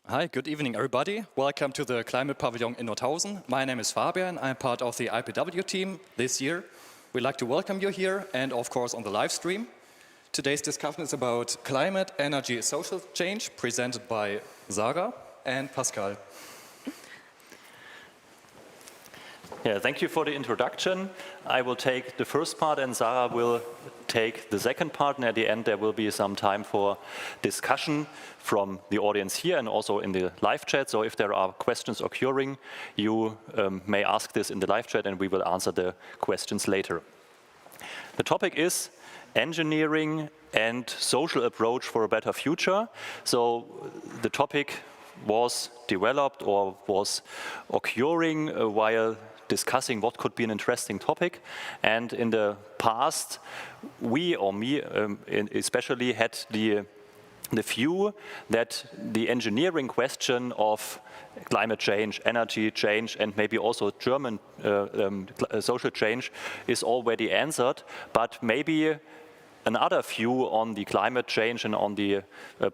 Hi, good evening everybody. Welcome to the Climate-Pavillon in Nordhausen. My name is Fabian. I'm part of the IPW team this year. We'd like to welcome you here and of course on the live stream. Today's discussion is about climate, energy, social change, presented by Sarah and Pascal. Yeah, thank you for the introduction. I will take the first part and Sarah will take the second part, and at the end there will be some time for discussion from the audience here and also in the live chat. So if there are questions occurring, you may ask this in the live chat and we will answer the questions later. The topic is engineering and social approach for a better future. So the topic was developed or was occurring while discussing what could be an interesting topic. And in the past, we, or me especially, had the view that the engineering question of climate change, energy change, and maybe also German social change is already answered, but maybe another view on the climate change and on the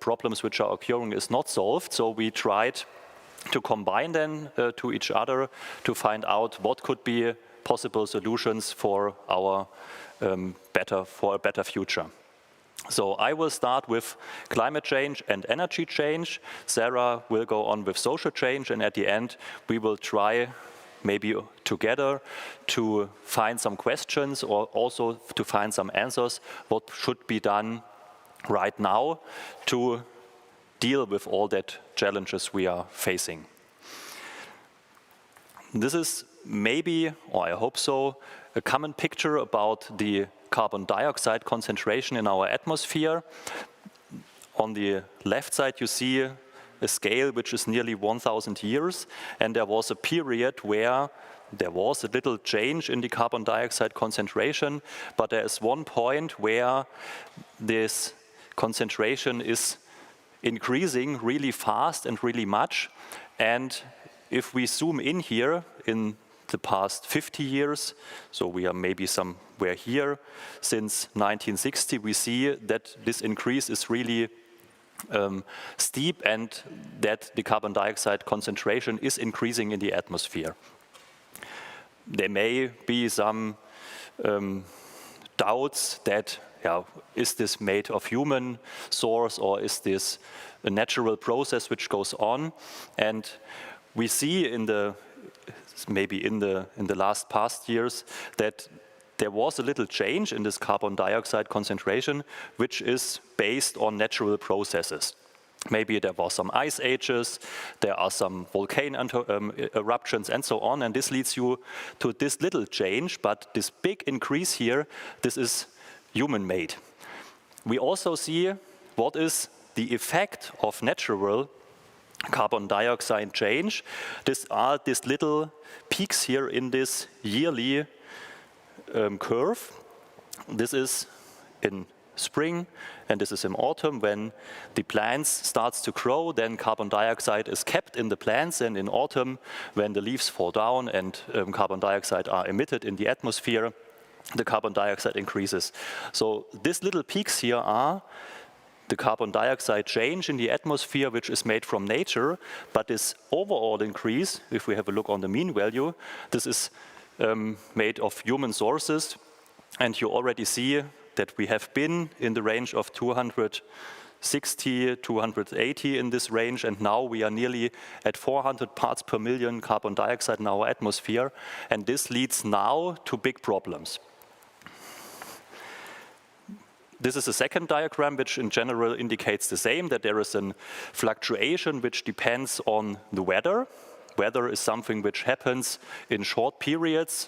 problems which are occurring is not solved. So we tried to combine them to each other to find out what could be possible solutions for our a better future. So I will start with climate change and energy change. Sarah will go on with social change, and at the end we will try maybe together to find some questions or also to find some answers what should be done right now to deal with all that challenges we are facing. This is maybe, or I hope so, a common picture about the carbon dioxide concentration in our atmosphere. On the left side you see a scale which is nearly 1,000 years, and there was a period where there was a little change in the carbon dioxide concentration, but there is one point where this concentration is increasing really fast and really much. And if we zoom in here in the past 50 years, so we are maybe somewhere here, since 1960, we see that this increase is really steep and that the carbon dioxide concentration is increasing in the atmosphere. There may be some doubts that, is this made of human source or is this a natural process which goes on? And we see in the last past years that there was a little change in this carbon dioxide concentration, which is based on natural processes. Maybe there were some ice ages, there are some volcano eruptions and so on, and this leads you to this little change, but this big increase here, this is human-made. We also see what is the effect of natural carbon dioxide change. These are these little peaks here in this yearly curve. This is in spring and this is in autumn. When the plants starts to grow, then carbon dioxide is kept in the plants, and in autumn when the leaves fall down and carbon dioxide are emitted in the atmosphere, the carbon dioxide increases. So these little peaks here are the carbon dioxide change in the atmosphere, which is made from nature, but this overall increase, if we have a look on the mean value, this is made of human sources, and you already see that we have been in the range of 260, 280 in this range, and now we are nearly at 400 parts per million carbon dioxide in our atmosphere, and this leads now to big problems. This is a second diagram which in general indicates the same, that there is a fluctuation which depends on the weather. Weather is something which happens in short periods.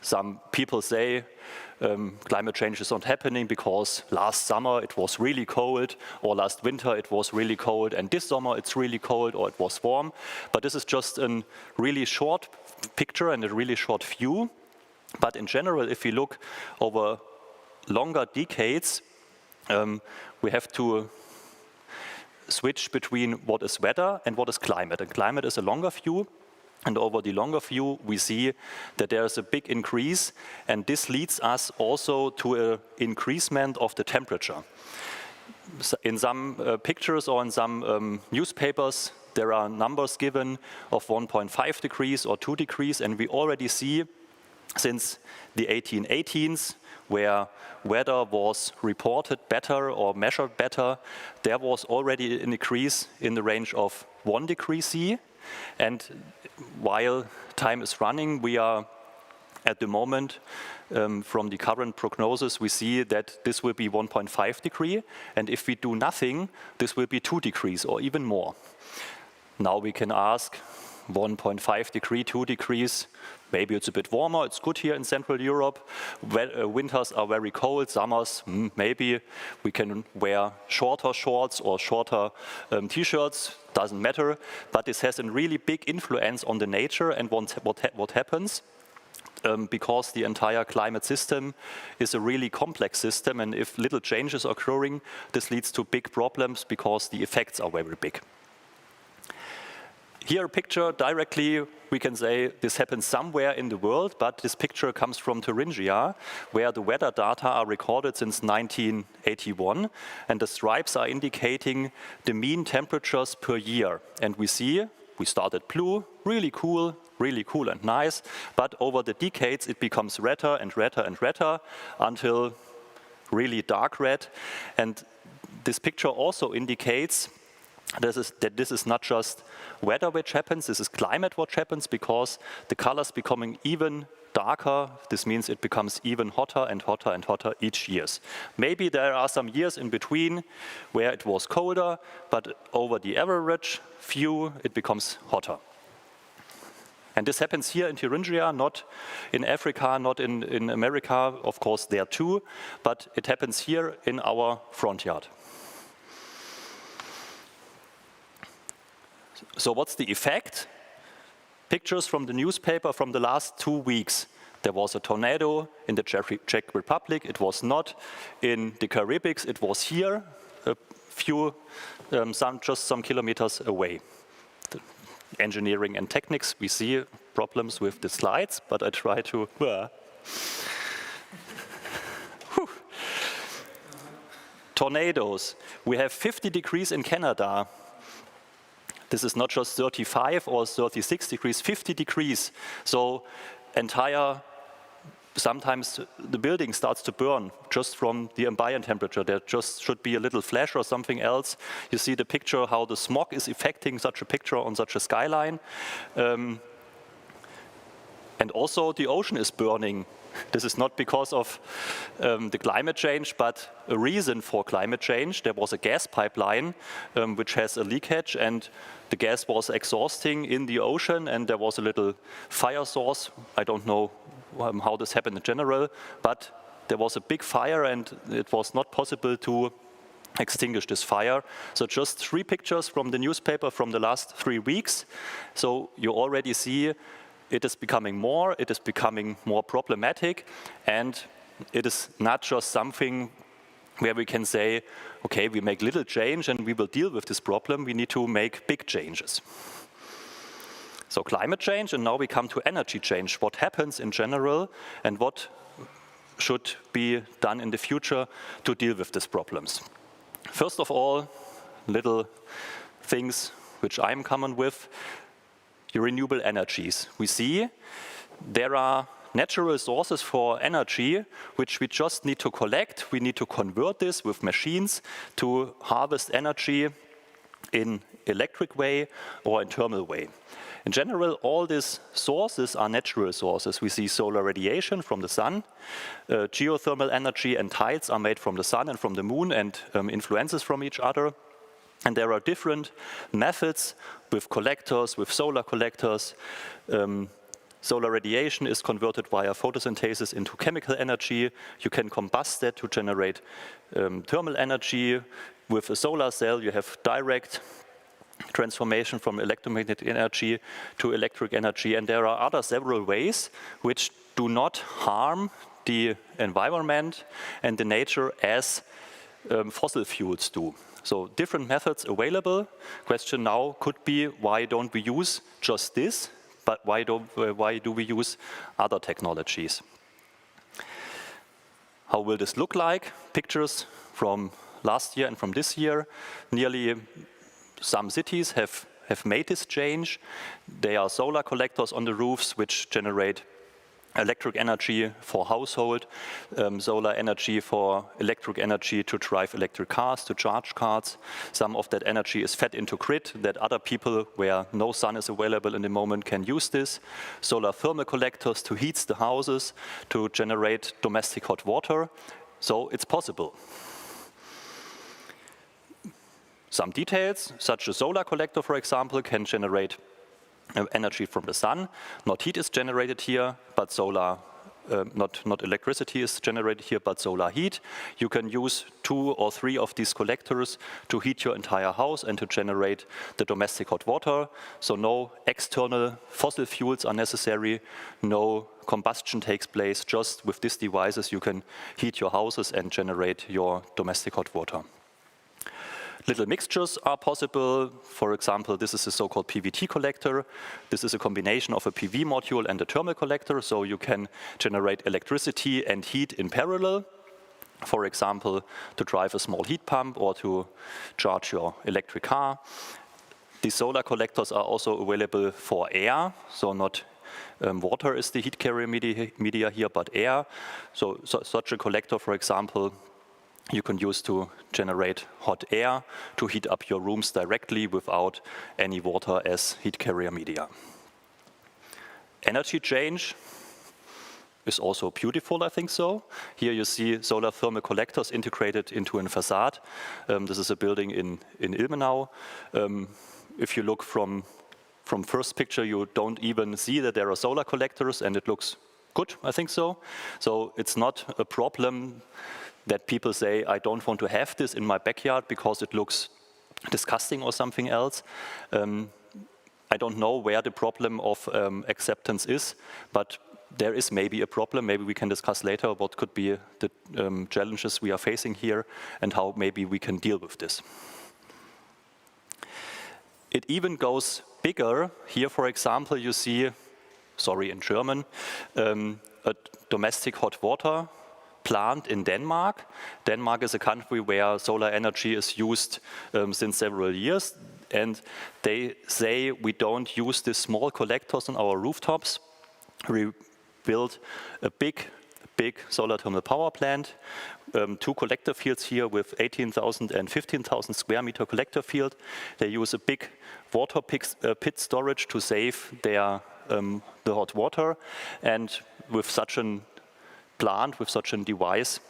Some people say climate change is not happening because last summer it was really cold, or last winter it was really cold, and this summer it's really cold or it was warm. But this is just a really short picture and a really short view. But in general, if we look over longer decades, we have to switch between what is weather and what is climate. And climate is a longer view, and over the longer view we see that there is a big increase, and this leads us also to an increasement of the temperature. In some pictures or in some newspapers, there are numbers given of 1.5 degrees or 2 degrees, and we already see since the 1818s, where weather was reported better or measured better, there was already an increase in the range of 1 degree C. And while time is running, we are at the moment, from the current prognosis, we see that this will be 1.5 degree. And if we do nothing, this will be 2 degrees or even more. Now we can ask, 1.5 degree, 2 degrees, maybe it's a bit warmer, it's good here in Central Europe. Winters are very cold, summers, maybe we can wear shorter shorts or shorter t-shirts, doesn't matter. But this has a really big influence on the nature and what happens. Because the entire climate system is a really complex system, and if little changes are occurring, this leads to big problems because the effects are very big. Here a picture directly, we can say this happens somewhere in the world, but this picture comes from Thuringia, where the weather data are recorded since 1981, and the stripes are indicating the mean temperatures per year. And we see, we started blue, really cool and nice, but over the decades it becomes redder and redder and redder until really dark red. And this picture also indicates that this is not just weather which happens, this is climate what happens, because the colors becoming even darker. This means it becomes even hotter and hotter and hotter each year. Maybe there are some years in between where it was colder, but over the average few it becomes hotter. And this happens here in Thuringia, not in Africa, not in America, of course there too, but it happens here in our front yard. So what's the effect? Pictures from the newspaper from the last 2 weeks. There was a tornado in the Czech Republic. It was not in the Caribbean. It was here, a few, just some kilometers away. The engineering and techniques, we see problems with the slides, but I try to... Tornadoes. We have 50 degrees in Canada. This is not just 35 or 36 degrees, 50 degrees. So sometimes the building starts to burn just from the ambient temperature. There just should be a little flash or something else. You see the picture, how the smog is affecting such a picture on such a skyline. And also the ocean is burning. This is not because of the climate change, but a reason for climate change. There was a gas pipeline which has a leakage, and the gas was exhausting in the ocean, and there was a little fire source. I don't know how this happened in general, but there was a big fire and it was not possible to extinguish this fire. So just 3 pictures from the newspaper from the last 3 weeks. So you already see it is becoming more problematic, and it is not just something where we can say, okay, we make little change and we will deal with this problem. We need to make big changes. So climate change, and now we come to energy change. What happens in general and what should be done in the future to deal with these problems? First of all, little things which I'm common with. Renewable energies. We see there are natural sources for energy which we just need to collect. We need to convert this with machines to harvest energy in electric way or in thermal way. In general, all these sources are natural sources. We see solar radiation from the sun, geothermal energy and tides are made from the sun and from the moon and influences from each other. And there are different methods with collectors, with solar collectors. Solar radiation is converted via photosynthesis into chemical energy. You can combust that to generate thermal energy. With a solar cell, you have direct transformation from electromagnetic energy to electric energy. And there are several ways which do not harm the environment and the nature as fossil fuels do. So different methods available. Question now could be, why don't we use just this, but why do we use other technologies? How will this look like? Pictures from last year and from this year. Nearly some cities have have made this change. They are solar collectors on the roofs which generate electric energy for household, solar energy for electric energy to drive electric cars, to charge cars. Some of that energy is fed into grid that other people where no sun is available in the moment can use this. Solar thermal collectors to heat the houses, to generate domestic hot water. So it's possible. Some details, such a solar collector, for example, can generate energy from the sun. Not heat is generated here, but solar, not electricity is generated here, but solar heat. You can use 2 or 3 of these collectors to heat your entire house and to generate the domestic hot water. So no external fossil fuels are necessary, no combustion takes place. Just with these devices you can heat your houses and generate your domestic hot water. Little mixtures are possible. For example, this is a so-called PVT collector. This is a combination of a PV module and a thermal collector, so you can generate electricity and heat in parallel. For example, to drive a small heat pump or to charge your electric car. These solar collectors are also available for air, so not water is the heat carrier media here, but air. So such a collector, for example, you can use to generate hot air to heat up your rooms directly without any water as heat carrier media. Energy change is also beautiful, I think so. Here you see solar thermal collectors integrated into a facade. This is a building in Ilmenau. If you look from first picture, you don't even see that there are solar collectors, and it looks good, I think so. So it's not a problem that people say, I don't want to have this in my backyard because it looks disgusting or something else. I don't know where the problem of acceptance is, but there is maybe a problem. Maybe we can discuss later what could be the challenges we are facing here and how maybe we can deal with this. It even goes bigger. Here, for example, you see, sorry in German, a domestic hot water plant in Denmark. Denmark is a country where solar energy is used since several years, and they say we don't use these small collectors on our rooftops. We built a big solar thermal power plant, 2 collector fields here with 18,000 and 15,000 square meter collector field. They use a big water pit storage to save the hot water, and with such a plant, with such a device,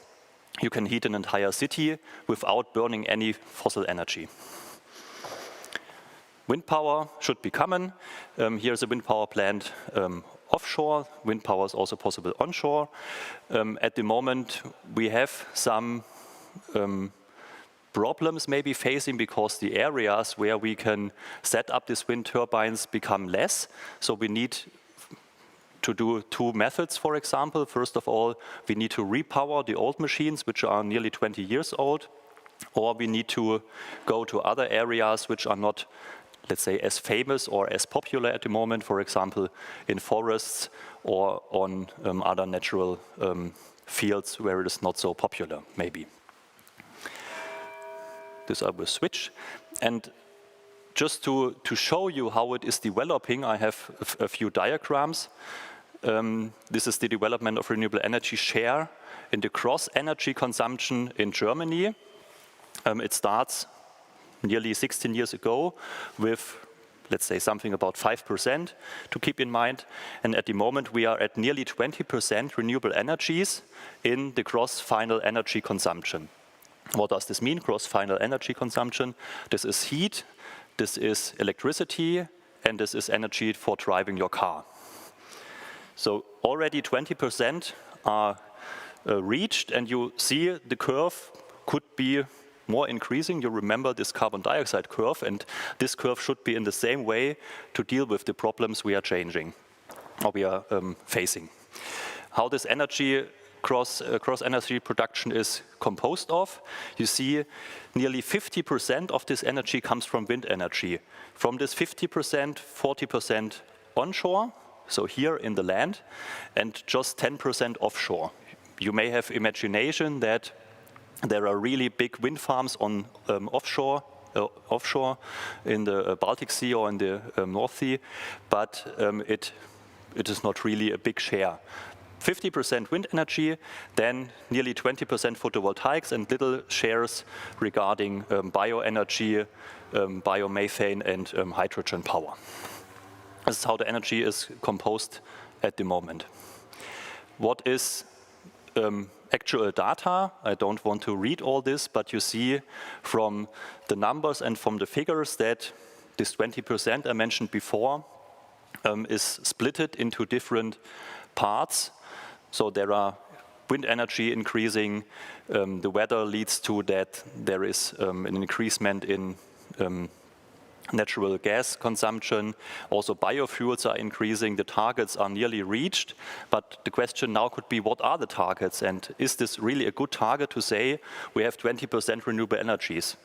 you can heat an entire city without burning any fossil energy. Wind power should be common. Here's a wind power plant offshore. Wind power is also possible onshore. At the moment, we have some problems maybe facing because the areas where we can set up these wind turbines become less. So we need to do 2 methods, for example. First of all, we need to repower the old machines, which are nearly 20 years old, or we need to go to other areas which are not, let's say, as famous or as popular at the moment, for example, in forests or on other natural fields where it is not so popular, maybe. This I will switch. And just to show you how it is developing, I have a few diagrams. This is the development of renewable energy share in the gross energy consumption in Germany. It starts nearly 16 years ago with, let's say, something about 5% to keep in mind. And at the moment, we are at nearly 20% renewable energies in the gross final energy consumption. What does this mean, gross final energy consumption? This is heat, this is electricity, and this is energy for driving your car. So already 20% are reached, and you see the curve could be more increasing. You remember this carbon dioxide curve, and this curve should be in the same way to deal with the problems we are changing, or we are facing. How this energy cross energy production is composed of. You see nearly 50% of this energy comes from wind energy. From this 50%, 40% onshore, so here in the land, and just 10% offshore. You may have imagination that there are really big wind farms on offshore offshore in the Baltic Sea or in the North Sea, but it is not really a big share. 50% wind energy, then nearly 20% photovoltaics, and little shares regarding bioenergy, biomethane, and hydrogen power. This is how the energy is composed at the moment. What is actual data? I don't want to read all this, but you see from the numbers and from the figures that this 20% I mentioned before is splitted into different parts. So there are wind energy increasing, the weather leads to that there is an increasement in natural gas consumption, also biofuels are increasing, the targets are nearly reached, but the question now could be, what are the targets, and is this really a good target to say we have 20% renewable energies?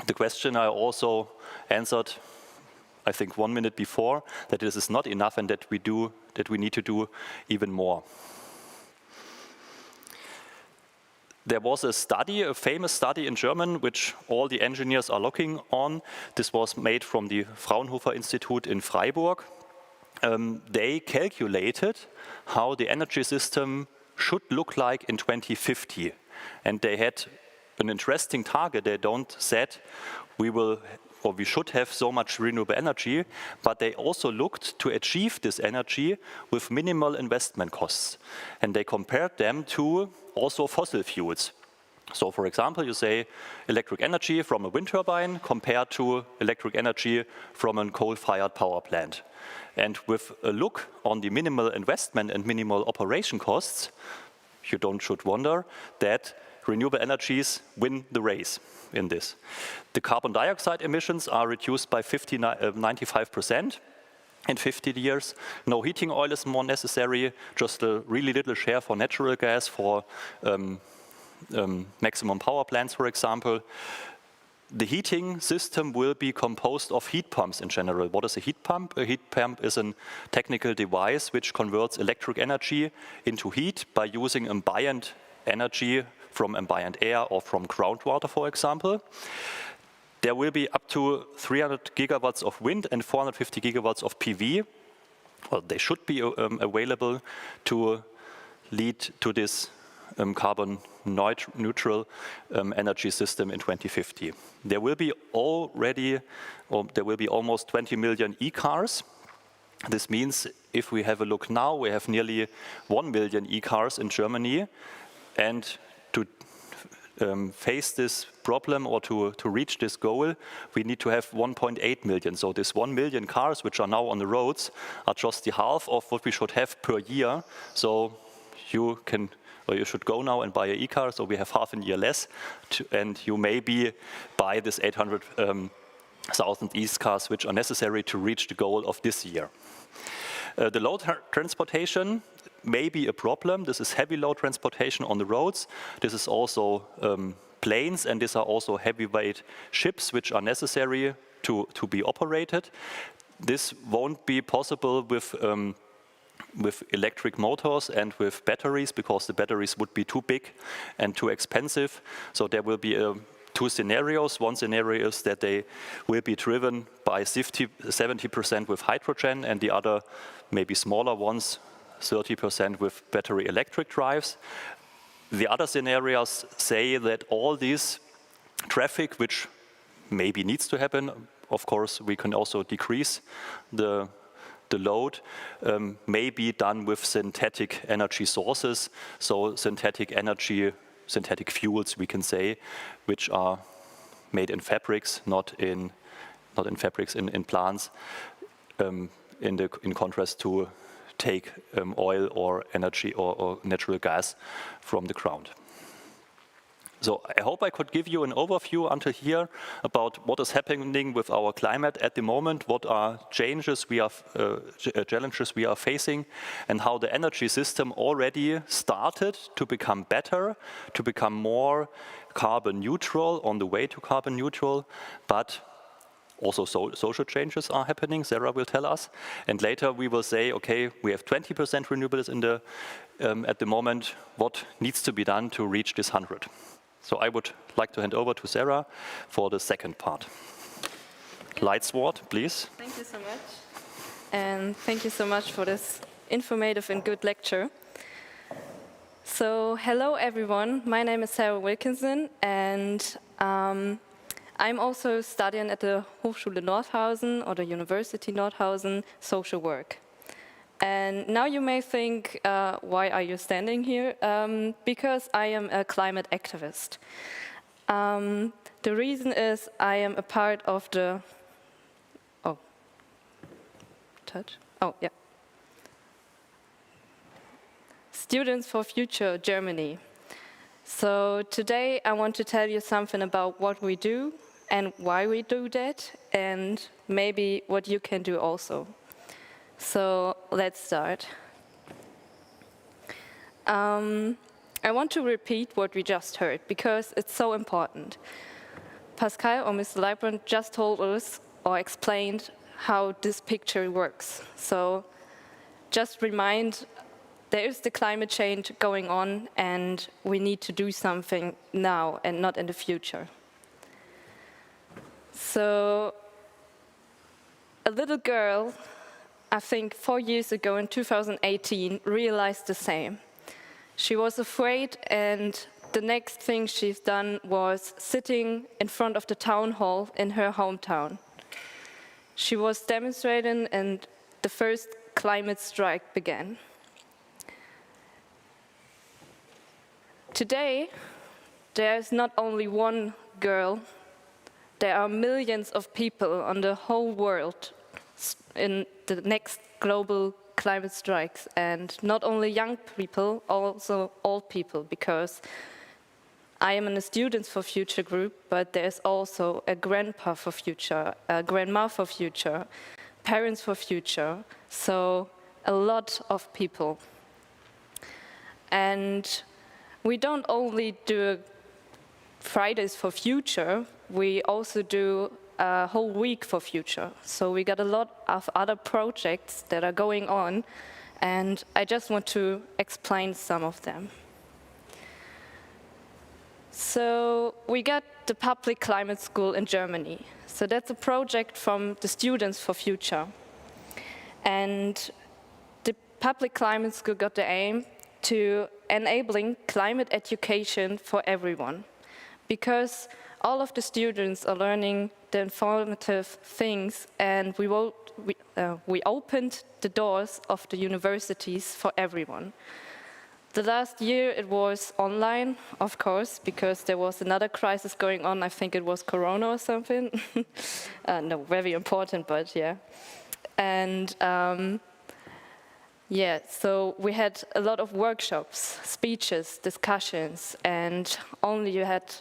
The question I also answered, I think 1 minute before, that this is not enough and that we need to do even more. There was a study, a famous study in Germany, which all the engineers are looking on. This was made from the Fraunhofer Institute in Freiburg. They calculated how the energy system should look like in 2050. And they had an interesting target. They don't said we should have so much renewable energy, but they also looked to achieve this energy with minimal investment costs. And they compared them to also fossil fuels. So for example, you say electric energy from a wind turbine compared to electric energy from a coal-fired power plant. And with a look on the minimal investment and minimal operation costs, you should wonder that renewable energies win the race in this. The carbon dioxide emissions are reduced by 95% in 50 years. No heating oil is more necessary, just a really little share for natural gas, for maximum power plants, for example. The heating system will be composed of heat pumps in general. What is a heat pump? A heat pump is a technical device which converts electric energy into heat by using ambient energy from ambient air or from groundwater, for example. There will be up to 300 gigawatts of wind and 450 gigawatts of PV. Well, they should be available to lead to this carbon neutral energy system in 2050. There will be almost 20 million e-cars. This means if we have a look now, we have nearly 1 million e-cars in Germany, and to face this problem or to reach this goal, we need to have 1.8 million. So this 1 million cars which are now on the roads are just the half of what we should have per year. So you should go now and buy an e-car, so we have half a year less, and you maybe buy this 800,000 e-cars which are necessary to reach the goal of this year. The load transportation may be a problem. This is heavy load transportation on the roads. This is also planes, and these are also heavyweight ships which are necessary to be operated. This won't be possible with electric motors and with batteries, because the batteries would be too big and too expensive. So there will be two scenarios. One scenario is that they will be driven by 70% with hydrogen, and the other, maybe smaller ones, 30% with battery electric drives. The other scenarios say that all this traffic, which maybe needs to happen, of course, we can also decrease the load, may be done with synthetic energy sources. So synthetic fuels, we can say, which are made in fabrics, not in fabrics, in plants, in contrast to take oil or energy or natural gas from the ground. So I hope I could give you an overview until here about what is happening with our climate at the moment, what are challenges we are facing, and how the energy system already started to become better, to become more carbon neutral, on the way to carbon neutral, but also social changes are happening, Sarah will tell us. And later we will say, okay, we have 20% renewables at the moment. What needs to be done to reach this 100? So I would like to hand over to Sarah for the second part. Light sword, please. Thank you so much. And thank you so much for this informative and good lecture. So, hello everyone. My name is Sarah Wilkinson, and I'm also studying at the Hochschule Nordhausen, or the University Nordhausen, social work. And now you may think, why are you standing here? Because I am a climate activist. The reason is I am a part of the... Students for Future Germany. So today I want to tell you something about what we do and why we do that, and maybe what you can do also. So let's start. I want to repeat what we just heard because it's so important. Pascal or Mr. Leibbrand just told us or explained how this picture works. So just remind, there is the climate change going on and we need to do something now and not in the future. So a little girl, I think 4 years ago in 2018, realized the same. She was afraid, and the next thing she's done was sitting in front of the town hall in her hometown. She was demonstrating, and the first climate strike began. Today, there's not only one girl, there are millions of people on the whole world in the next global climate strikes, and not only young people, also old people, because I am in the Students for Future group, but there's also a grandpa for future, a grandma for future, parents for future, so a lot of people. And we don't only do Fridays for Future, we also do a whole week for future. So we got a lot of other projects that are going on, and I just want to explain some of them. So we got the Public Climate School in Germany. So that's a project from the Students for Future. And the Public Climate School got the aim to enabling climate education for everyone, because all of the students are learning the informative things, and we opened the doors of the universities for everyone. The last year it was online, of course, because there was another crisis going on. I think it was Corona or something. No, very important, but yeah. And yeah, so we had a lot of workshops, speeches, discussions, and only you had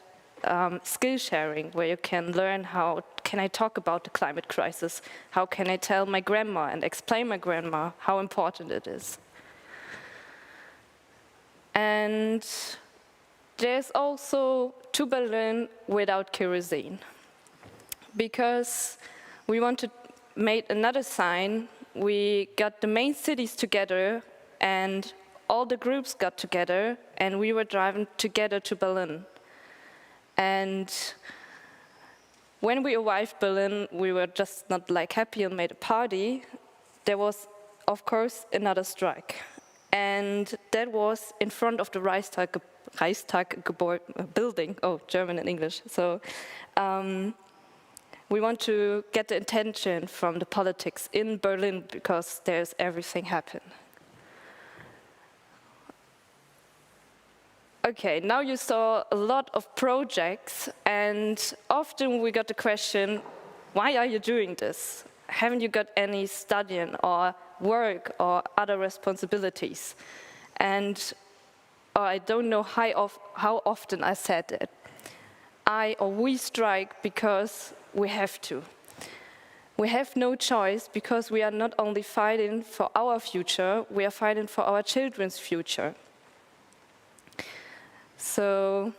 skill sharing, where you can learn how can I talk about the climate crisis, how can I tell my grandma and explain my grandma how important it is. And there's also to Berlin without kerosene, because we want to make another sign. We got the main cities together, and all the groups got together, and we were driving together to Berlin. And when we arrived in Berlin, we were just not like happy and made a party. There was, of course, another strike. And that was in front of the Reichstag building, German and English. So we want to get the attention from the politics in Berlin, because there's everything happen. Okay, now you saw a lot of projects, and often we got the question, why are you doing this? Haven't you got any studying or work or other responsibilities? And I don't know how often I said it. We strike because we have to. We have no choice, because we are not only fighting for our future, we are fighting for our children's future. So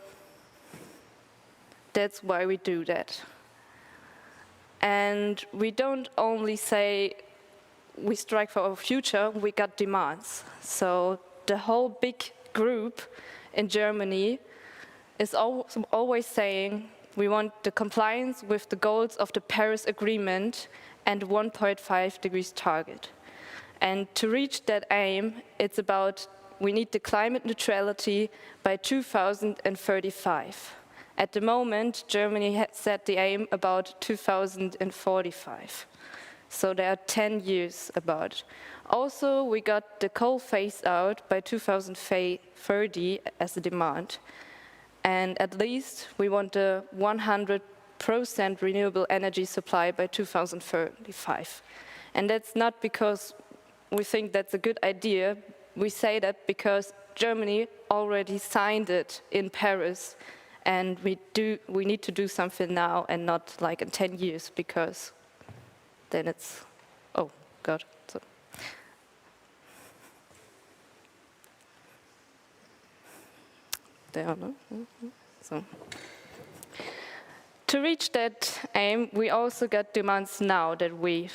that's why we do that. And we don't only say we strike for our future, we got demands. So the whole big group in Germany is always saying we want the compliance with the goals of the Paris Agreement and 1.5 degrees target. And to reach that aim, it's about we need the climate neutrality by 2035. At the moment, Germany has set the aim about 2045. So there are 10 years about. Also, we got the coal phased out by 2030 as a demand. And at least we want a 100% renewable energy supply by 2035. And that's not because we think that's a good idea. We say that because Germany already signed it in Paris, and we need to do something now and not like in 10 years, because then it's, oh God. So. There, no? So. To reach that aim, we also got demands now that we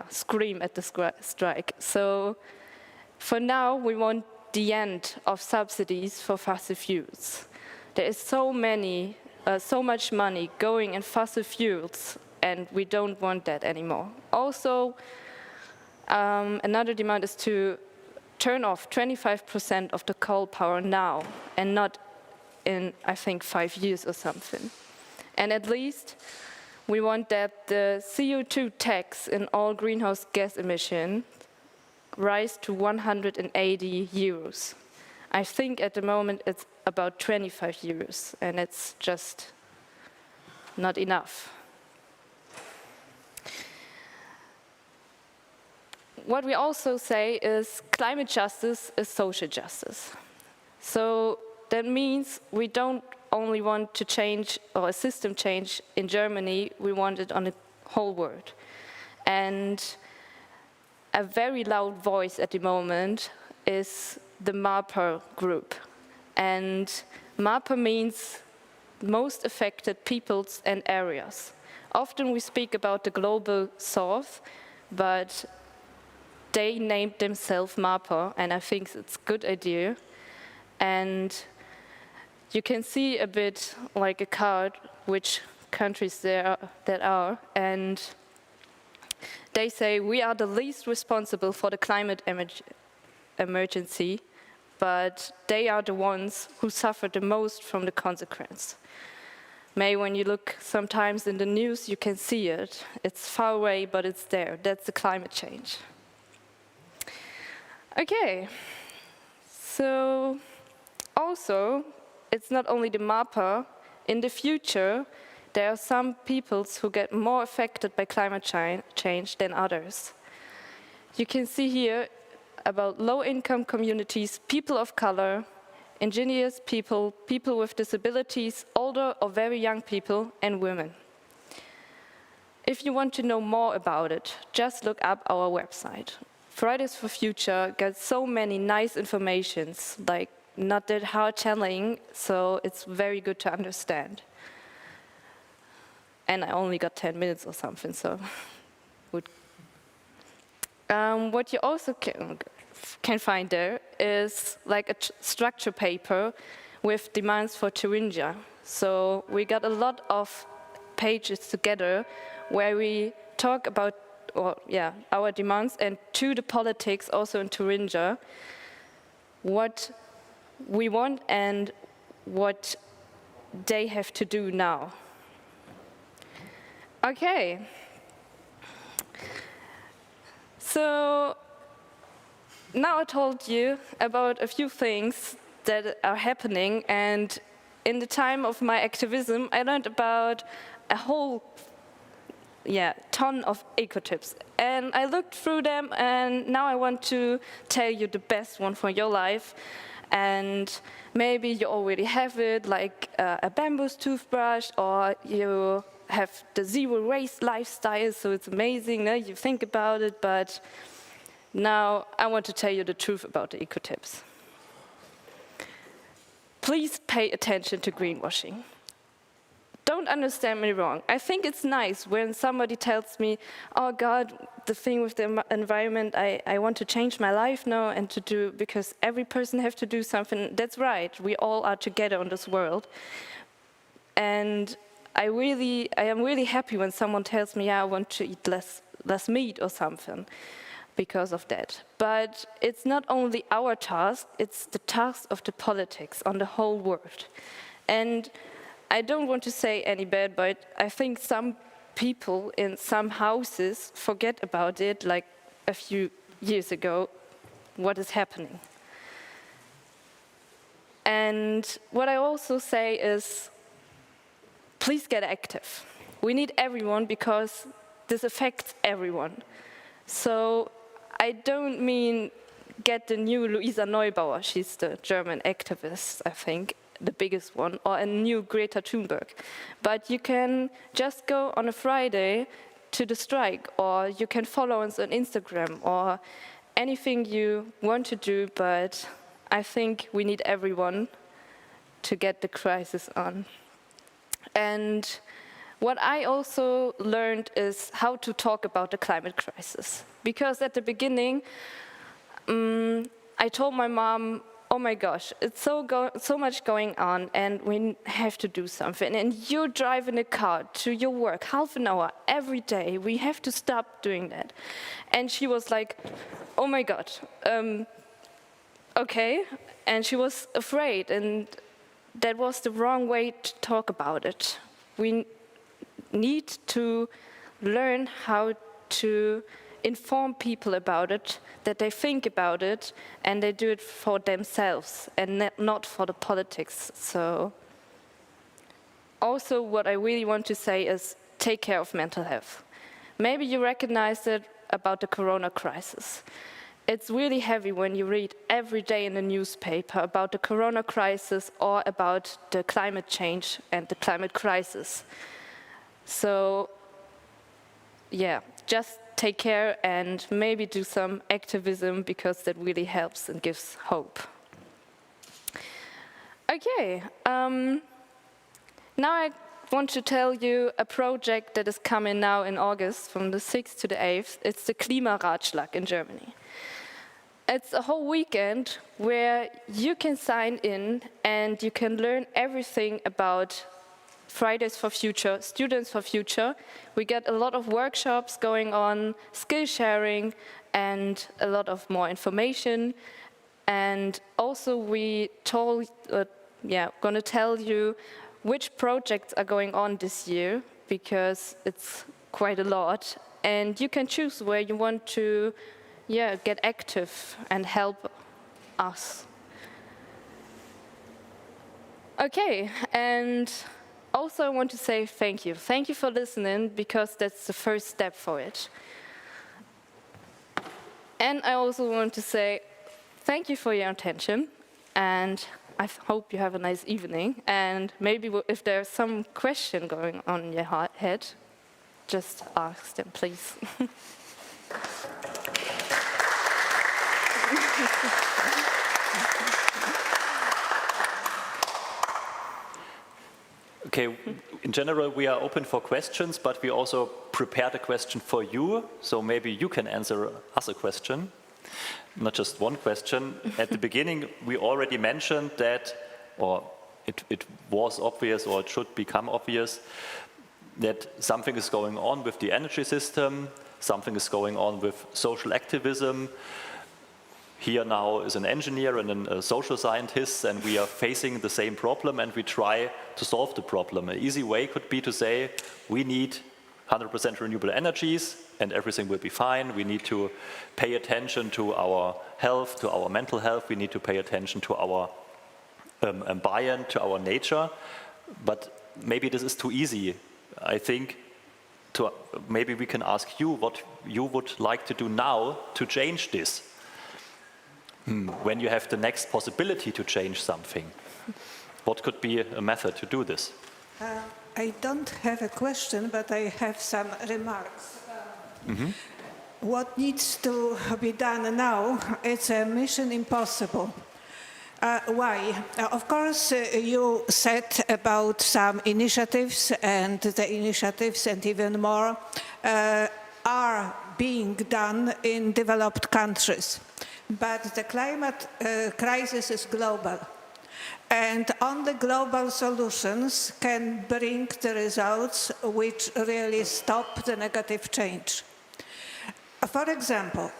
scream at the strike. So for now, we want the end of subsidies for fossil fuels. There is so much money going in fossil fuels, and we don't want that anymore. Also, another demand is to turn off 25% of the coal power now, and not in, I think, 5 years or something. And at least we want that the CO2 tax in all greenhouse gas emission rise to 180 euros. I think at the moment it's about 25 euros, and it's just not enough. What we also say is climate justice is social justice. So that means we don't only want to change, or a system change in Germany, we want it on the whole world. And a very loud voice at the moment is the MAPA group. And MAPA means most affected peoples and areas. Often we speak about the global south, but they named themselves MAPA, and I think it's a good idea. And you can see a bit like a card which countries there that are, and they say we are the least responsible for the climate emergency, but they are the ones who suffer the most from the consequence. Maybe when you look sometimes in the news, you can see it. It's far away, but it's there. That's the climate change. Okay, so also, it's not only the MAPA. In the future, there are some peoples who get more affected by climate change than others. You can see here about low-income communities, people of color, indigenous people, people with disabilities, older or very young people, and women. If you want to know more about it, just look up our website. Fridays for Future got so many nice informations, like not that hard telling, so it's very good to understand. And I only got 10 minutes or something, so good. What you also can find there is like a structure paper with demands for Thuringia. So we got a lot of pages together where we talk about our demands, and to the politics also in Thuringia, what we want and what they have to do now. Okay. So now I told you about a few things that are happening, and in the time of my activism, I learned about a whole ton of eco-tips. And I looked through them, and now I want to tell you the best one for your life. And maybe you already have it, like a bamboo toothbrush, or you have the zero waste lifestyle, so it's amazing, no? You think about it, but now I want to tell you the truth about the eco-tips. Please pay attention to greenwashing. don't understand me wrong. I think it's nice when somebody tells me, oh God, the thing with the environment, I want to change my life now and to do, because every person has to do something. That's right, we all are together in this world. And I am really happy when someone tells me, yeah, I want to eat less meat or something because of that. But it's not only our task, it's the task of the politics on the whole world. And I don't want to say any bad, but I think some people in some houses forget about it, like a few years ago, what is happening. And what I also say is, please get active. We need everyone because this affects everyone. So I don't mean get the new Luisa Neubauer, she's the German activist, I think, the biggest one, or a new Greta Thunberg. But you can just go on a Friday to the strike, or you can follow us on Instagram, or anything you want to do, but I think we need everyone to get the crisis on. And what I also learned is how to talk about the climate crisis. Because at the beginning, I told my mom, oh my gosh, it's so much going on and we have to do something. And you're driving a car to your work half an hour every day. We have to stop doing that. And she was like, oh my God, okay. And she was afraid, and that was the wrong way to talk about it. We need to learn how to inform people about it, that they think about it, and they do it for themselves and not for the politics. So also what I really want to say is take care of mental health. Maybe you recognize it about the corona crisis. It's really heavy when you read every day in the newspaper about the corona crisis or about the climate change and the climate crisis. So yeah, just take care and maybe do some activism, because that really helps and gives hope. Okay, now I want to tell you a project that is coming now in August from the 6th to the 8th. It's the Klimaratschlag in Germany. It's a whole weekend where you can sign in and you can learn everything about Fridays for Future, Students for Future. We get a lot of workshops going on, skill sharing, and a lot of more information. And also we gonna tell you which projects are going on this year, because it's quite a lot. And you can choose where you want to get active and help us. Okay, and also I want to say thank you. Thank you for listening, because that's the first step for it. And I also want to say thank you for your attention, and I hope you have a nice evening. And maybe if there's some question going on in your head, just ask them, please. Okay, in general, we are open for questions, but we also prepared a question for you, so maybe you can answer us a question, not just one question. At the beginning, we already mentioned that, or it was obvious, or it should become obvious, that something is going on with the energy system, something is going on with social activism. Here now is an engineer and a social scientist, and we are facing the same problem, and we try to solve the problem. An easy way could be to say, we need 100% renewable energies, and everything will be fine. We need to pay attention to our health, to our mental health. We need to pay attention to our environment, to our nature. But maybe this is too easy. I think maybe we can ask you what you would like to do now to change this. When you have the next possibility to change something, what could be a method to do this? I don't have a question, but I have some remarks. What needs to be done now, it's a mission impossible. Why? Of course, you said about some initiatives, and the initiatives and even more are being done in developed countries. But the climate crisis is global. And only global solutions can bring the results which really stop the negative change. For example,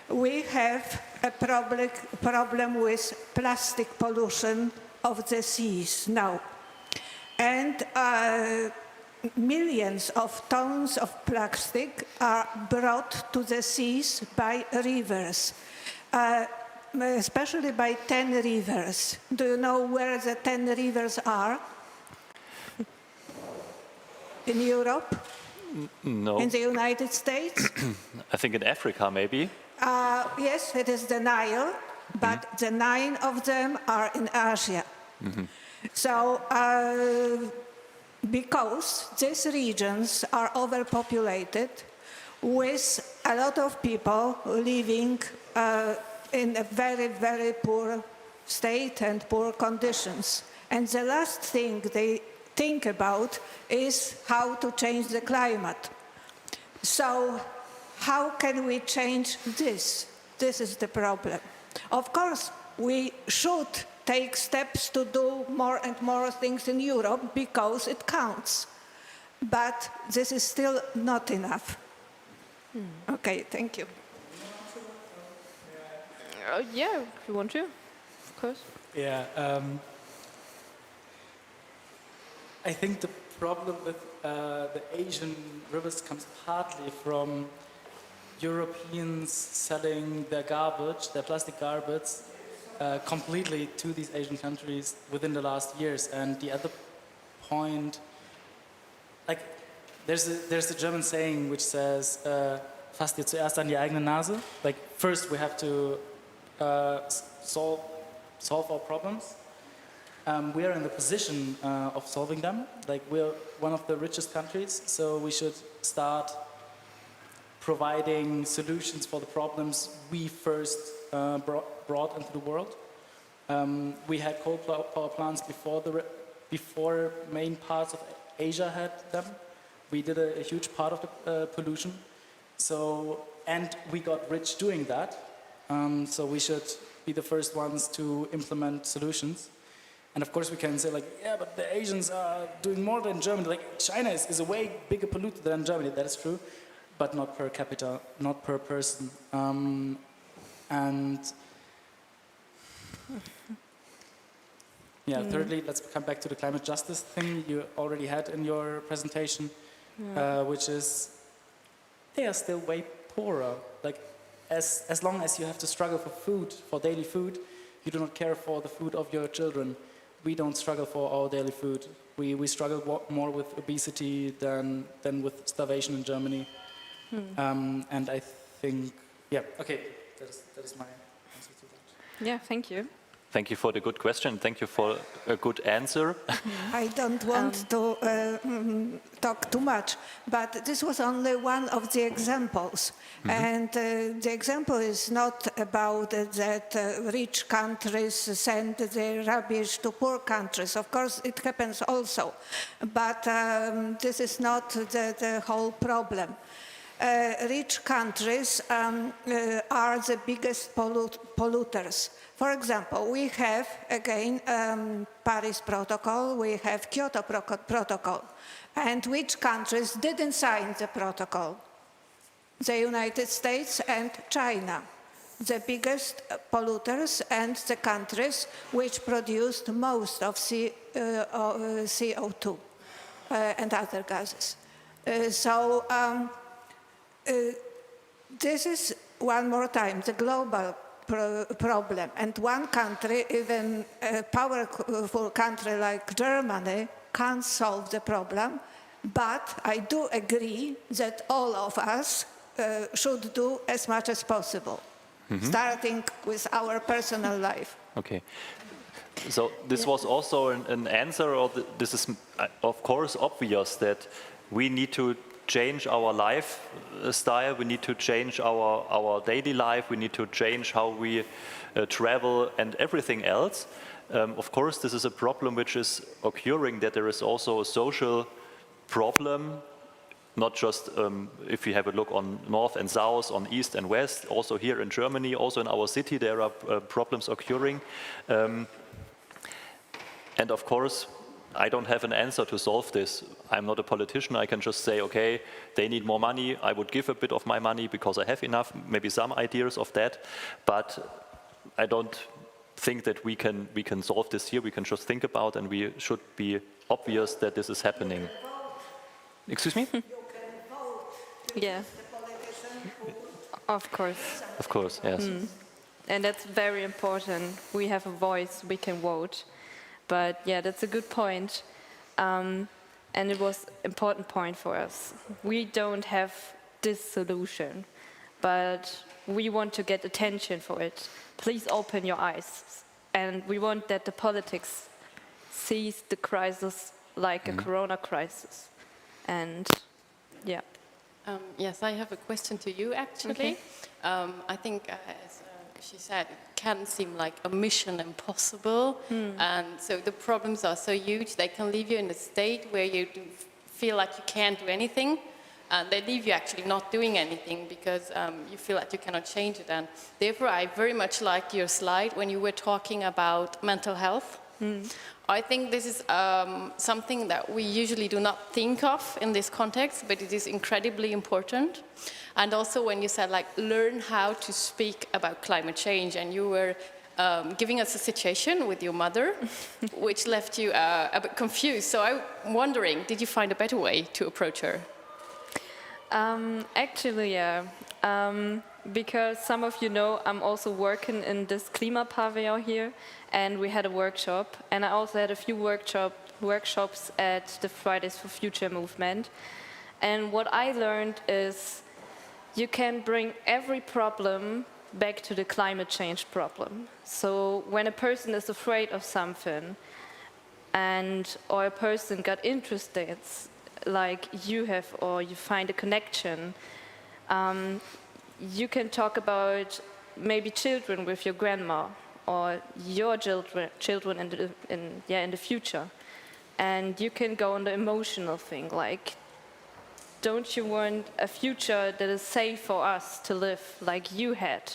we have a problem with plastic pollution of the seas now. And millions of tons of plastic are brought to the seas by rivers, especially by 10 rivers. Do you know where the 10 rivers are? In Europe? No. In the United States? I think in Africa, maybe. Yes, it is the Nile, but the 9 of them are in Asia. So, because these regions are overpopulated with a lot of people living in a very, very poor state and poor conditions. And the last thing they think about is how to change the climate. So how can we change this? This is the problem. Of course, we should take steps to do more and more things in Europe because it counts. But this is still not enough. Okay, thank you. Yeah, if you want to, of course. Yeah, I think the problem with the Asian rivers comes partly from Europeans selling their garbage, their plastic garbage, completely to these Asian countries within the last years. And the other point, like, there's a German saying which says, "Fass dir zuerst an die eigene Nase." Like, first we have to solve our problems. We are in the position of solving them. Like, we're one of the richest countries, so we should start providing solutions for the problems we first brought into the world. We had coal power plants before main parts of Asia had them. We did a huge part of the pollution. So, and we got rich doing that. So we should be the first ones to implement solutions. And of course we can say, like, yeah, but the Asians are doing more than Germany. Like, China is a way bigger polluter than Germany. That is true, but not per capita, not per person. And yeah, thirdly, let's come back to the climate justice thing you already had in your presentation, which is they are still way poorer. Like, as long as you have to struggle for food, for daily food, you do not care for the food of your children. We don't struggle for our daily food. We struggle more with obesity than with starvation in Germany. And I think, yeah, okay, that is my answer to that. Yeah, thank you. Thank you for the good question. Thank you for a good answer. I don't want to talk too much, but this was only one of the examples. And the example is not about that rich countries send their rubbish to poor countries. Of course, it happens also. But this is not the whole problem. Rich countries are the biggest polluters. For example, we have, again, Paris Protocol, we have Kyoto Protocol. And which countries didn't sign the protocol? The United States and China, the biggest polluters and the countries which produced most of CO2 and other gases. This is, one more time, the global problem. And one country, even a powerful country like Germany, can't solve the problem. But I do agree that all of us should do as much as possible, starting with our personal life. Okay. So this was also an answer, or this is of course obvious that we need to change our lifestyle, we need to change our daily life, we need to change how we travel and everything else. Of course, this is a problem which is occurring, that there is also a social problem, not just if you have a look on north and south, on east and west, also here in Germany, also in our city, there are problems occurring. And of course, I don't have an answer to solve this. I'm not a politician. I can just say, okay, they need more money. I would give a bit of my money because I have enough, maybe some ideas of that. But I don't think that we can solve this here. We can just think about, and we should be obvious that this is happening. Excuse me? Yeah. Of course. Of course, yes. And that's very important. We have a voice, we can vote. But yeah, that's a good point. And it was an important point for us. We don't have this solution, but we want to get attention for it. Please open your eyes. And we want that the politics sees the crisis like a corona crisis. And yeah. Yes, I have a question to you, actually. Okay. I think, as she said, it can seem like a mission impossible. And so the problems are so huge, they can leave you in a state where you do feel like you can't do anything. And they leave you actually not doing anything because you feel like you cannot change it. And therefore, I very much liked your slide when you were talking about mental health. I think this is something that we usually do not think of in this context, but it is incredibly important. And also when you said, like, learn how to speak about climate change, and you were giving us a situation with your mother, which left you a bit confused. So I'm wondering, did you find a better way to approach her? Actually, yeah. Because some of you know, I'm also working in this Klima-Pavillon here, and we had a workshop, and I also had a few workshops at the Fridays for Future movement. And what I learned is you can bring every problem back to the climate change problem. So when a person is afraid of something, or a person got interested, like you have, or you find a connection, you can talk about maybe children with your grandma or your children in the future, and you can go on the emotional thing, like, don't you want a future that is safe for us to live like you had?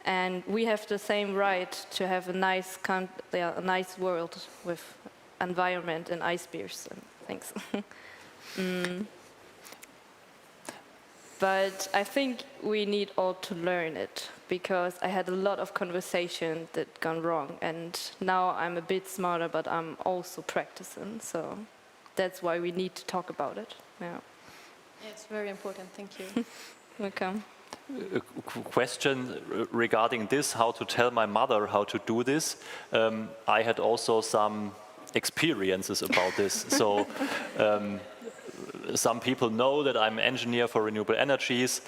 And we have the same right to have a nice world with environment and ice beers and things. But I think we need all to learn it, because I had a lot of conversation that gone wrong, and now I'm a bit smarter, but I'm also practicing, so that's why we need to talk about it. Yeah. It's very important, thank you. Welcome. A question regarding this, how to tell my mother how to do this. I had also some experiences about this. So some people know that I'm an engineer for renewable energies.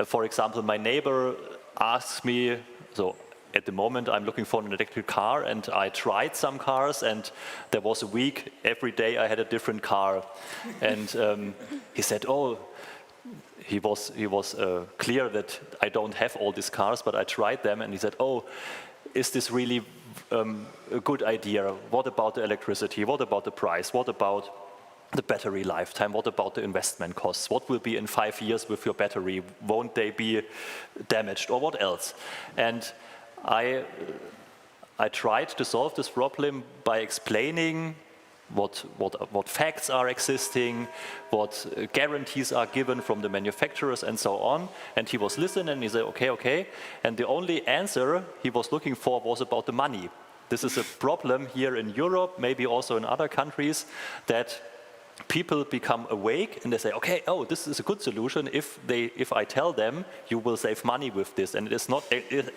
For example, my neighbor asks me, so at the moment I'm looking for an electric car, and I tried some cars, and there was a week, every day I had a different car. And he said, oh, he was clear that I don't have all these cars, but I tried them, and he said, oh, is this really a good idea? What about the electricity? What about the price? What about the battery lifetime? What about the investment costs? What will be in 5 years with your battery? Won't they be damaged, or what else? And I tried to solve this problem by explaining what facts are existing, what guarantees are given from the manufacturers, and so on. And he was listening, and he said, okay, okay. And the only answer he was looking for was about the money. This is a problem here in Europe, maybe also in other countries, that people become awake and they say, okay, oh, this is a good solution if I tell them you will save money with this, and it is not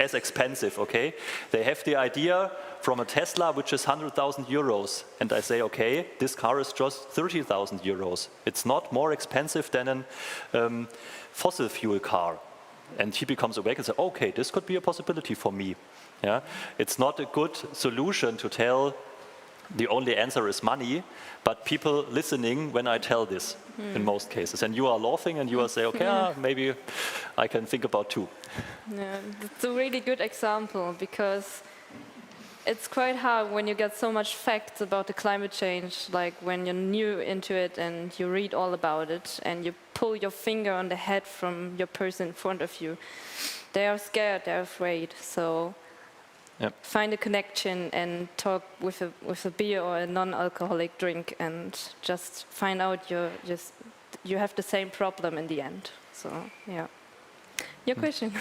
as expensive, okay? They have the idea from a Tesla which is 100,000 euros, and I say, okay, this car is just 30,000 euros. It's not more expensive than a fossil fuel car. And he becomes awake and says, okay, this could be a possibility for me. Yeah? It's not a good solution to tell the only answer is money, but people listening when I tell this in most cases. And you are laughing and you are saying, okay, maybe I can think about too. Yeah, it's a really good example because it's quite hard when you get so much facts about the climate change, like when you're new into it and you read all about it and you pull your finger on the head from your person in front of you. They are scared, they're afraid, so find a connection and talk with a beer or a non-alcoholic drink and just find out you have the same problem in the end. So, yeah. Your question.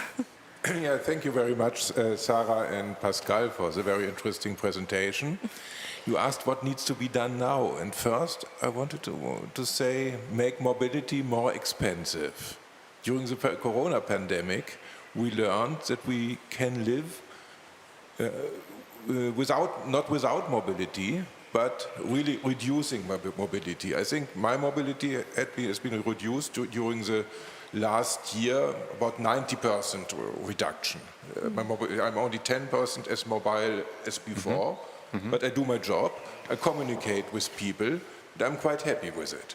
Yeah, thank you very much, Sarah and Pascal, for the very interesting presentation. You asked what needs to be done now, and first I wanted to say make mobility more expensive. During the corona pandemic, we learned that we can live not without mobility, but really reducing mobility. I think my mobility has been reduced during the last year, about 90% reduction. I'm only 10% as mobile as before, but I do my job, I communicate with people, and I'm quite happy with it.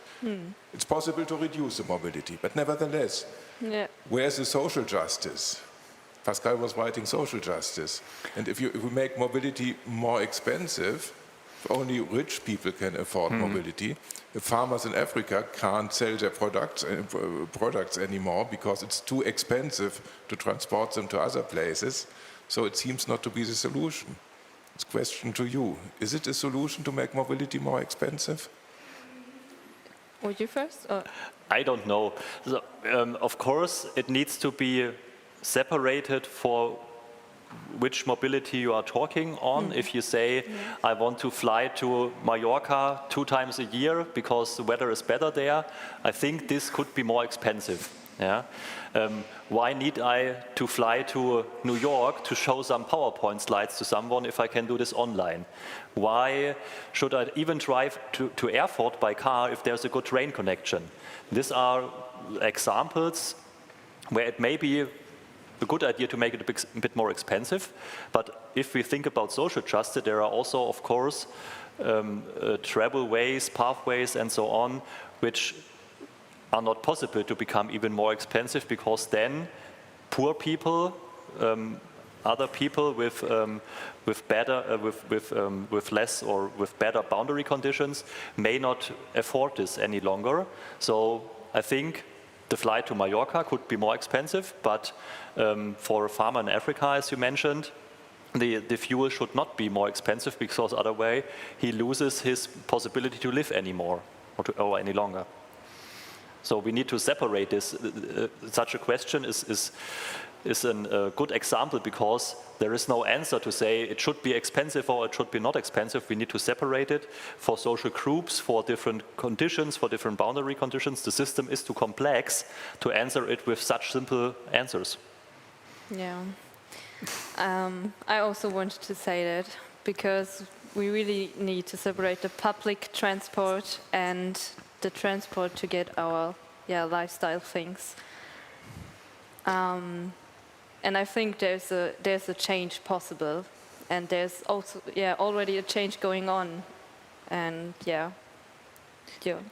It's possible to reduce the mobility, but nevertheless, where's the social justice? Pascal was writing social justice. And if we make mobility more expensive, only rich people can afford mobility. The farmers in Africa can't sell their products anymore because it's too expensive to transport them to other places. So it seems not to be the solution. It's a question to you. Is it a solution to make mobility more expensive? Would you first? Or? I don't know. So, of course, it needs to be separated for which mobility you are talking on. If you say, I want to fly to Mallorca 2 times a year because the weather is better there, I think this could be more expensive. Yeah? Why need I to fly to New York to show some PowerPoint slides to someone if I can do this online? Why should I even drive to Erfurt by car if there's a good train connection? These are examples where it may be a good idea to make it a bit more expensive, but if we think about social justice, there are also, of course, travel ways, pathways, and so on, which are not possible to become even more expensive because then poor people, other people with less or with better boundary conditions may not afford this any longer. So I think the flight to Mallorca could be more expensive, but for a farmer in Africa, as you mentioned, the fuel should not be more expensive because otherwise he loses his possibility to live anymore or any longer. So we need to separate this. Such a question is a good example because there is no answer to say it should be expensive or it should be not expensive. We need to separate it for social groups, for different conditions, for different boundary conditions. The system is too complex to answer it with such simple answers. Yeah. I also wanted to say that because we really need to separate the public transport and the transport to get our lifestyle things. And I think there's a change possible, and there's also already a change going on, and your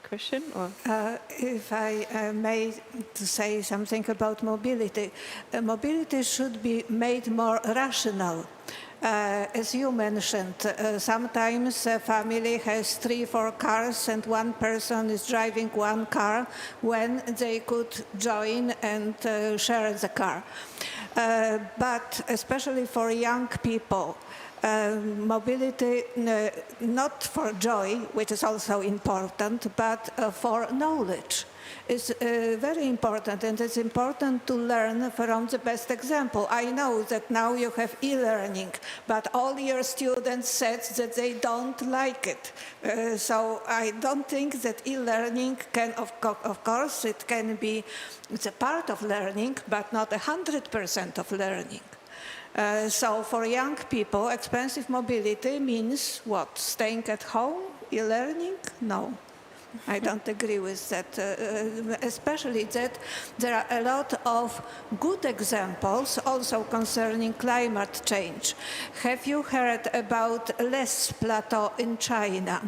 question or if I may to say something about mobility, mobility should be made more rational. As you mentioned, sometimes a family has 3-4 cars and one person is driving one car when they could join and share the car. But especially for young people, mobility, not for joy, which is also important, but for knowledge is very important, and it's important to learn from the best example. I know that now you have e-learning, but all your students said that they don't like it. So I don't think that e-learning can, of course, it can be, it's a part of learning, but not 100% of learning. So for young people, expensive mobility means what? Staying at home, e-learning? No. I don't agree with that, especially that there are a lot of good examples also concerning climate change. Have you heard about Les Plateau in China?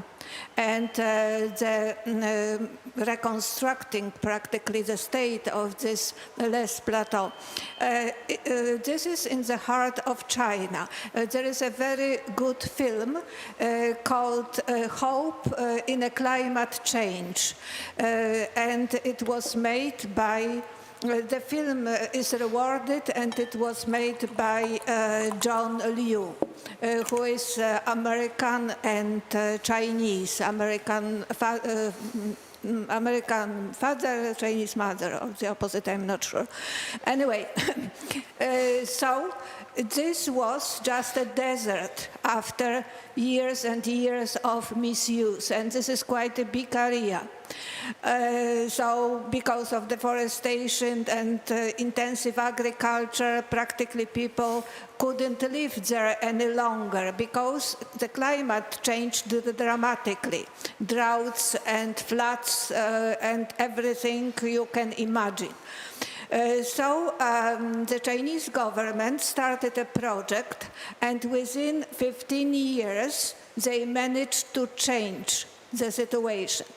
And the reconstructing practically the state of this Les Plateau. This is in the heart of China. There is a very good film called Hope in a Climate Change. And it was made by the film is rewarded, and it was made by John Liu, who is American and Chinese, American father, Chinese mother, or the opposite, I'm not sure. Anyway, so this was just a desert after years and years of misuse, and this is quite a big area. So because of deforestation and intensive agriculture, practically people couldn't live there any longer because the climate changed dramatically. Droughts and floods and everything you can imagine. So the Chinese government started a project, and within 15 years they managed to change the situation.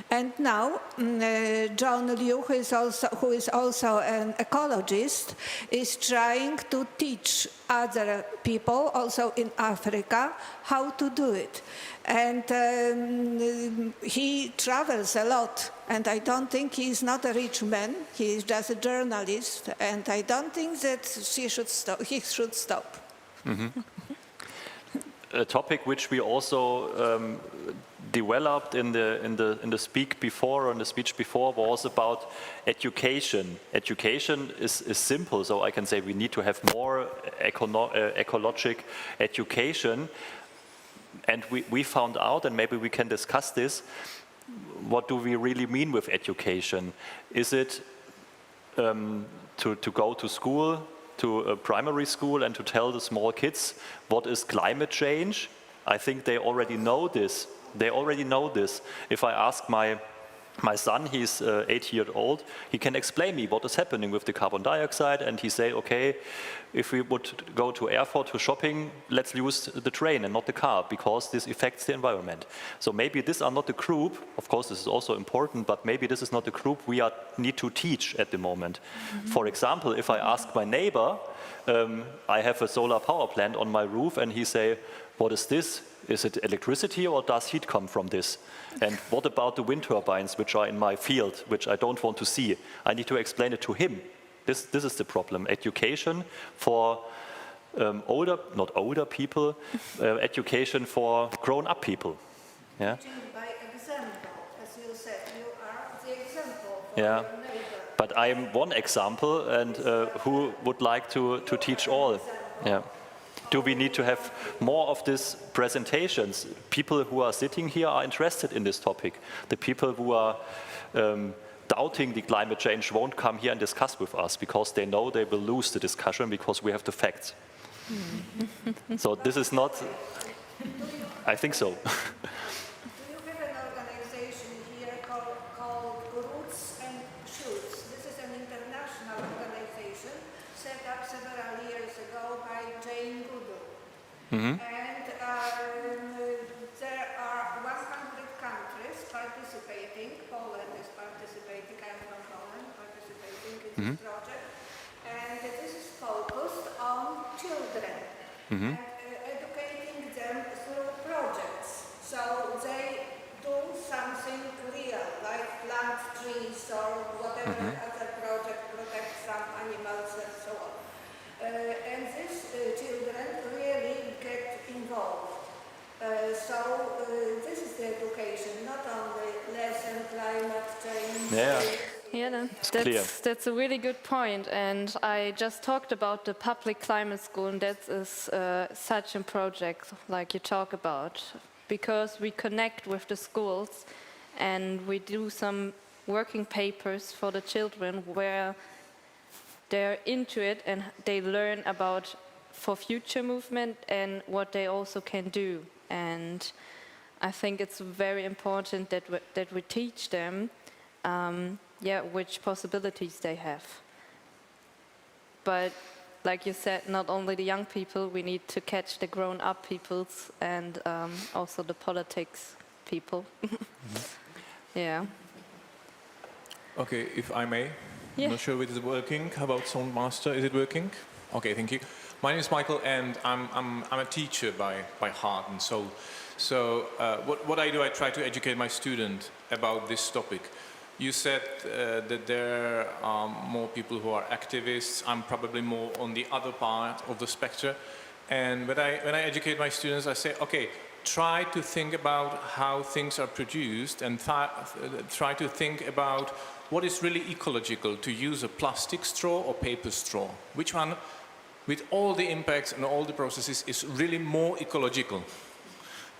And now John Liu, who is also an ecologist, is trying to teach other people, also in Africa, how to do it. And he travels a lot, and I don't think he's not a rich man. He is just a journalist, and I don't think that he should stop. Mm-hmm. A topic which we also developed in the speech before was about education. Education is simple, so I can say we need to have more ecological education. And we found out, and maybe we can discuss this, what do we really mean with education? Is it to go to school, to a primary school, and to tell the small kids what is climate change? I think they already know this. They already know this. If I ask my son, he's 8 years old, he can explain me what is happening with the carbon dioxide, and he say, okay, if we would go to airport to shopping, let's use the train and not the car, because this affects the environment. So maybe this are not the group, of course this is also important, but maybe this is not the group we need to teach at the moment. Mm-hmm. For example, if I ask my neighbor, I have a solar power plant on my roof, and he say, what is this? Is it electricity, or does heat come from this? And what about the wind turbines which are in my field, which I don't want to see? I need to explain it to him. This is the problem. Education for not older people, education for grown-up people. Yeah. By example, as you said, you are the example for yeah. your neighbor. But I am one example, and who would like to teach all? Yeah. Do we need to have more of these presentations? People who are sitting here are interested in this topic. The people who are doubting the climate change won't come here and discuss with us, because they know they will lose the discussion because we have the facts. So this is not, I think so. Do you have an organization here called Roots and Shoots? This is an international organization set up several years ago by Jane Goodall. Mm-hmm. And there are 100 countries participating. Poland is participating. I'm from Poland, participating in this project. And this is focused on children. Mm-hmm. And educating them through projects. So they do something real, like plant trees or whatever other project, protect some animals and so on. And these children really get involved. So this is the education, not only lesson climate change. Yeah. Yeah, no, clear. that's a really good point. And I just talked about the public climate school, and that is such a project like you talk about, because we connect with the schools and we do some working papers for the children where they're into it and they learn about for future movement and what they also can do. And I think it's very important that we teach them which possibilities they have. But like you said, not only the young people, we need to catch the grown-up peoples and also the politics people. Yeah. Okay, if I may. Yeah. I'm not sure if it is working. How about Sound Master? Is it working? Okay, thank you. My name is Michael, and I'm a teacher by heart and soul. So what I do, I try to educate my student about this topic. You said that there are more people who are activists. I'm probably more on the other part of the spectrum. And when I educate my students, I say, okay, try to think about how things are produced and try to think about what is really ecological, to use a plastic straw or paper straw. Which one, with all the impacts and all the processes, is really more ecological?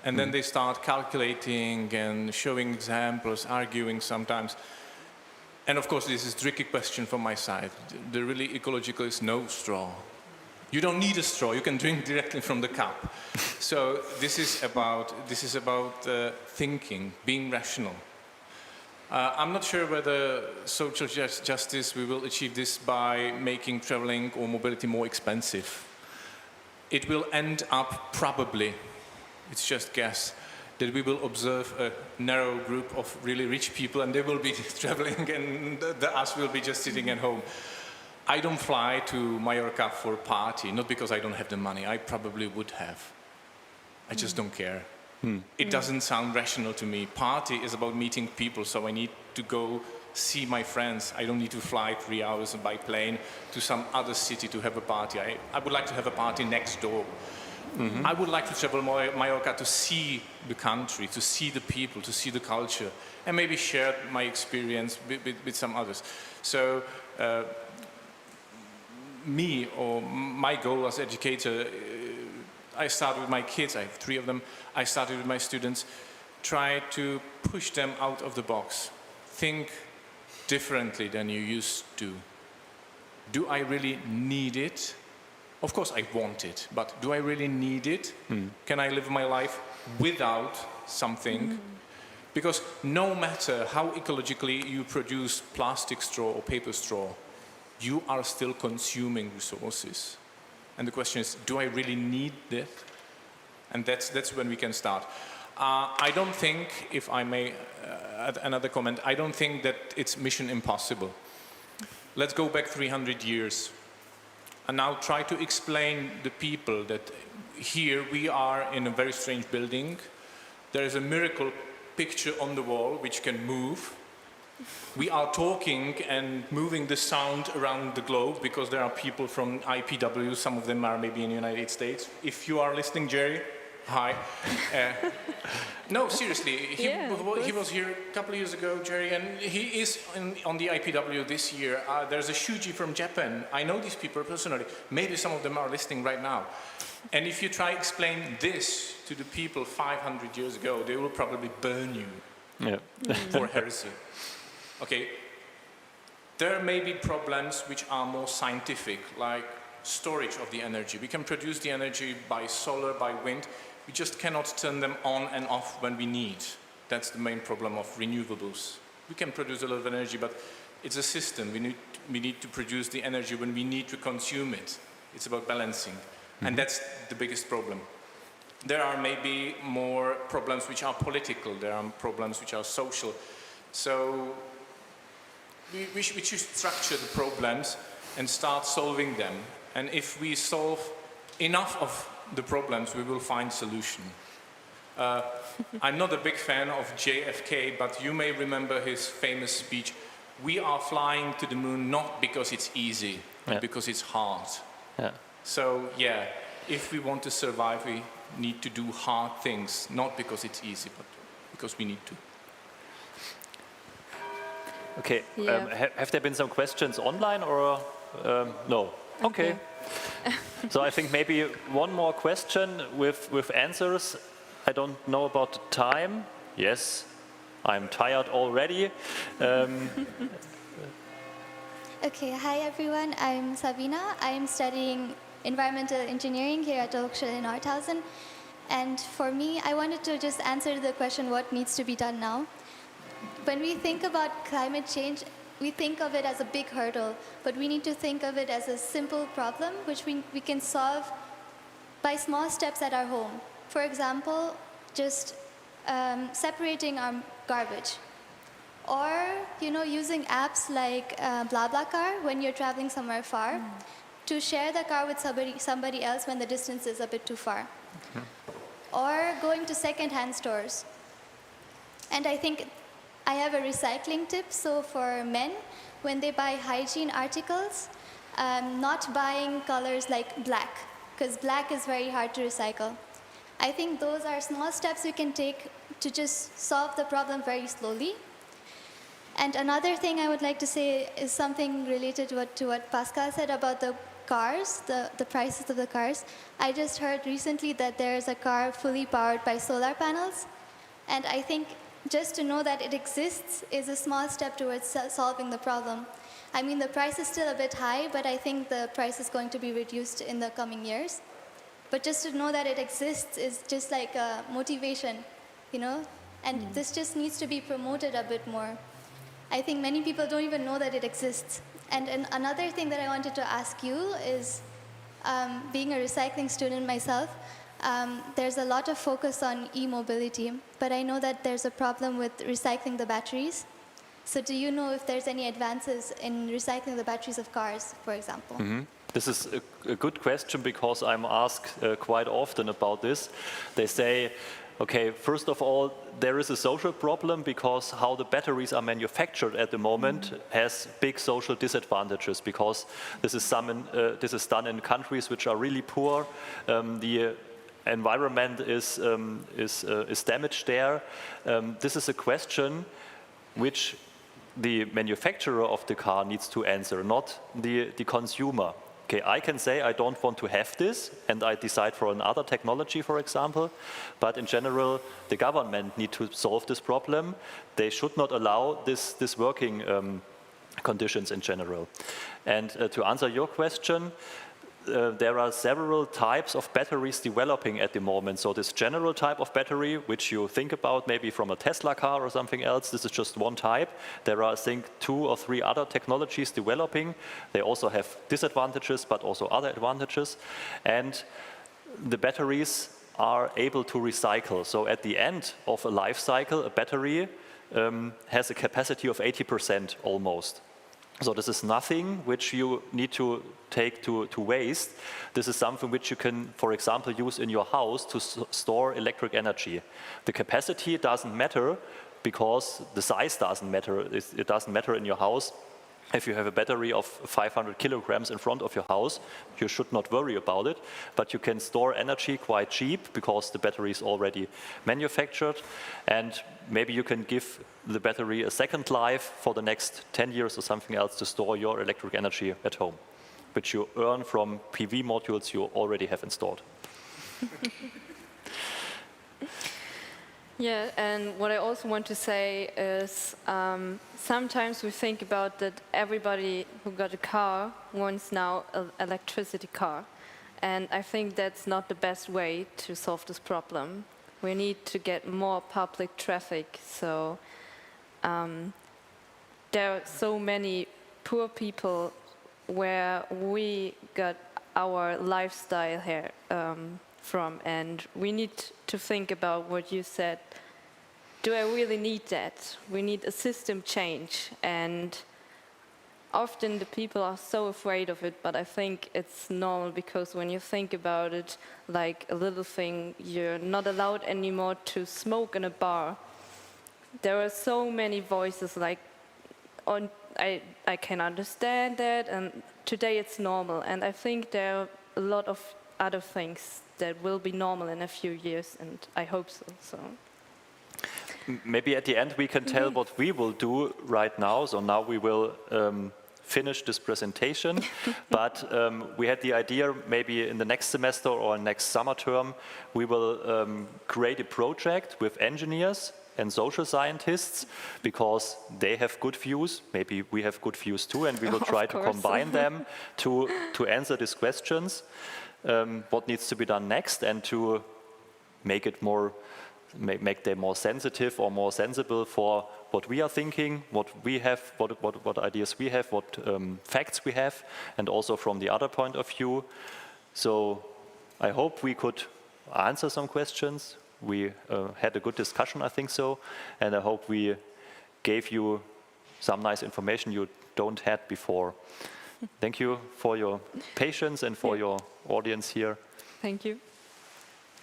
And then they start calculating and showing examples, arguing sometimes. And of course, this is a tricky question from my side. The really ecological is no straw. You don't need a straw, you can drink directly from the cup. So this is about thinking, being rational. I'm not sure whether social justice, we will achieve this by making traveling or mobility more expensive. It will end up probably, it's just guess, that we will observe a narrow group of really rich people and they will be traveling and us will be just sitting at home. I don't fly to Mallorca for a party, not because I don't have the money. I probably would have. I just don't care. It doesn't sound rational to me. Party is about meeting people, so I need to go see my friends. I don't need to fly 3 hours by plane to some other city to have a party. I would like to have a party next door. I would like to travel Mallorca to see the country, to see the people, to see the culture, and maybe share my experience with some others. So me, or my goal as educator, I start with my kids, I have 3 of them, I started with my students, try to push them out of the box. Think differently than you used to. Do I really need it? Of course I want it, but do I really need it? Can I live my life without something? Because no matter how ecologically you produce plastic straw or paper straw, you are still consuming resources. And the question is, do I really need that? And that's when we can start. I don't think, if I may add another comment, I don't think that it's mission impossible. Let's go back 300 years. And now try to explain the people that here we are in a very strange building. There is a miracle picture on the wall which can move. We are talking and moving the sound around the globe because there are people from IPW, some of them are maybe in the United States. If you are listening, Jerry, hi. No, seriously, he was here a couple of years ago, Jerry, and he is on the IPW this year. There's a Shuji from Japan. I know these people personally. Maybe some of them are listening right now. And if you try to explain this to the people 500 years ago, they will probably burn you for heresy. Okay, there may be problems which are more scientific, like storage of the energy. We can produce the energy by solar, by wind. We just cannot turn them on and off when we need. That's the main problem of renewables. We can produce a lot of energy, but it's a system. We need to produce the energy when we need to consume it. It's about balancing. And that's the biggest problem. There are maybe more problems which are political. There are problems which are social. So we should structure the problems and start solving them. And if we solve enough of the problems, we will find solution. I'm not a big fan of JFK, but you may remember his famous speech, "We are flying to the moon not because it's easy, but because it's hard." So if we want to survive, we need to do hard things, not because it's easy, but because we need to. Okay, have there been some questions online or no? Okay. So I think maybe one more question with answers. I don't know about the time. Yes, I'm tired already. Okay, hi everyone, I'm Sabina. I'm studying environmental engineering here at the Hochschule in Nordhausen. And for me, I wanted to just answer the question, what needs to be done now? When we think about climate change, we think of it as a big hurdle, but we need to think of it as a simple problem which we can solve by small steps at our home. For example, just separating our garbage. Or, using apps like BlaBlaCar when you're traveling somewhere far to share the car with somebody else when the distance is a bit too far. Or going to second-hand stores. And I think I have a recycling tip. So for men, when they buy hygiene articles, not buying colors like black, because black is very hard to recycle. I think those are small steps we can take to just solve the problem very slowly. And another thing I would like to say is something related to what Pascal said about the cars, the prices of the cars. I just heard recently that there's a car fully powered by solar panels. And I think just to know that it exists is a small step towards solving the problem. I mean, the price is still a bit high, but I think the price is going to be reduced in the coming years. But just to know that it exists is just like a motivation, And this just needs to be promoted a bit more. I think many people don't even know that it exists. And another thing that I wanted to ask you is, being a recycling student myself, there's a lot of focus on e-mobility, but I know that there's a problem with recycling the batteries. So do you know if there's any advances in recycling the batteries of cars, for example? This is a good question because I'm asked quite often about this. They say, okay, first of all, there is a social problem because how the batteries are manufactured at the moment has big social disadvantages because this is done in countries which are really poor. The environment is damaged there. This is a question which the manufacturer of the car needs to answer, not the consumer. Okay, I can say I don't want to have this, and I decide for another technology, for example. But in general, the government need to solve this problem. They should not allow this working conditions in general. And to answer your question, there are several types of batteries developing at the moment. So this general type of battery, which you think about maybe from a Tesla car or something else, this is just one type. There are, I think, 2 or 3 other technologies developing. They also have disadvantages, but also other advantages. And the batteries are able to recycle. So at the end of a life cycle, a battery has a capacity of 80% almost. So this is nothing which you need to take to waste. This is something which you can, for example, use in your house to store electric energy. The capacity doesn't matter because the size doesn't matter. It doesn't matter in your house. If you have a battery of 500 kilograms in front of your house, you should not worry about it, but you can store energy quite cheap because the battery is already manufactured, and maybe you can give the battery a second life for the next 10 years or something else to store your electric energy at home, which you earn from PV modules you already have installed. Yeah, and what I also want to say is sometimes we think about that everybody who got a car wants now an electricity car. And I think that's not the best way to solve this problem. We need to get more public traffic. So there are so many poor people where we got our lifestyle here from, and we need to think about what you said. Do I really need that? We need a system change, and often the people are so afraid of it, but I think it's normal because when you think about it like a little thing, you're not allowed anymore to smoke in a bar. There are so many voices like, I can understand that, and today it's normal, and I think there are a lot of other things that will be normal in a few years, and I hope so. Maybe at the end we can tell what we will do right now. So now we will finish this presentation, but we had the idea maybe in the next semester or next summer term, we will create a project with engineers and social scientists, because they have good views, maybe we have good views too, and we will try to combine them to answer these questions, what needs to be done next, and to make it more, make them more sensitive or more sensible for what we are thinking, what we have, what ideas we have, what facts we have, and also from the other point of view. So I hope we could answer some questions. We had a good discussion, I think so, and I hope we gave you some nice information you don't had before. Thank you for your patience and for your audience here. Thank you.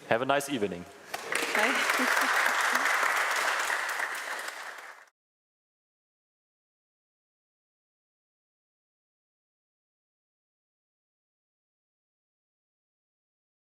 Have a nice evening. Bye.